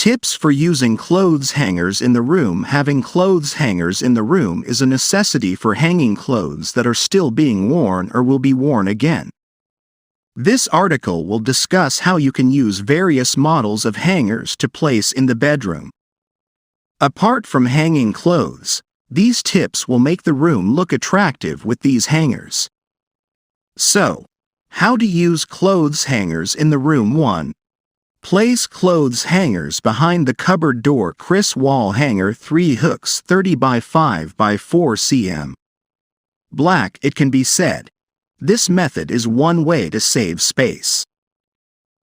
Tips for using clothes hangers in the room. Having clothes hangers in the room is a necessity for hanging clothes that are still being worn or will be worn again. This article will discuss how you can use various models of hangers to place in the bedroom. Apart from hanging clothes, these tips will make the room look attractive with these hangers. So, how to use clothes hangers in the room. 1. Place clothes hangers behind the cupboard door. Chris wall hanger 3 hooks 30 by 5 by 4 cm. Black. It can be said, this method is one way to save space.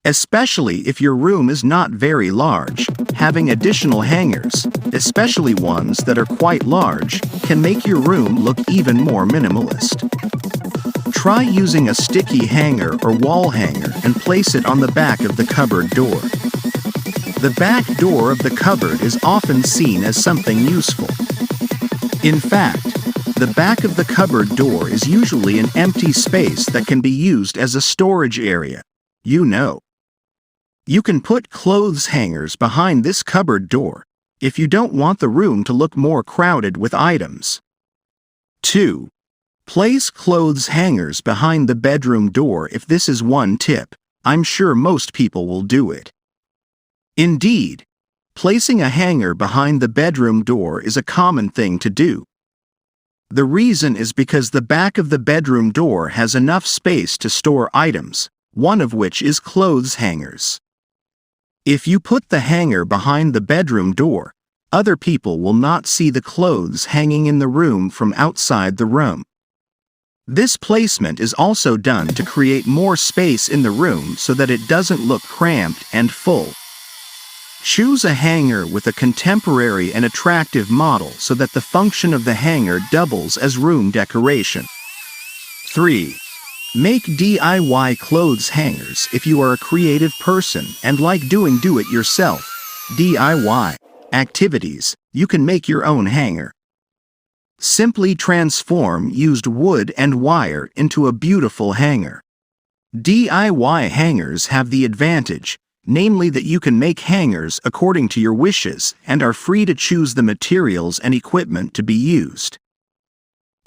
Especially if your room is not very large, having additional hangers, especially ones that are quite large, can make your room look even more minimalist. Try using a sticky hanger or wall hanger and place it on the back of the cupboard door. The back door of the cupboard is often seen as something useful. In fact, the back of the cupboard door is usually an empty space that can be used as a storage area. You can put clothes hangers behind this cupboard door if you don't want the room to look more crowded with items. 2. Place clothes hangers behind the bedroom door. If this is one tip, I'm sure most people will do it. Indeed, placing a hanger behind the bedroom door is a common thing to do. The reason is because the back of the bedroom door has enough space to store items, one of which is clothes hangers. If you put the hanger behind the bedroom door, other people will not see the clothes hanging in the room from outside the room. This placement is also done to create more space in the room so that it doesn't look cramped and full. Choose a hanger with a contemporary and attractive model so that the function of the hanger doubles as room decoration. 3. Make DIY clothes hangers. If you are a creative person and like doing do-it-yourself DIY activities, you can make your own hanger. Simply transform used wood and wire into a beautiful hanger. DIY hangers have the advantage, namely that you can make hangers according to your wishes and are free to choose the materials and equipment to be used.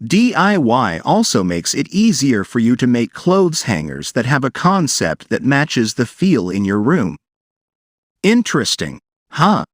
DIY also makes it easier for you to make clothes hangers that have a concept that matches the feel in your room. Interesting, huh?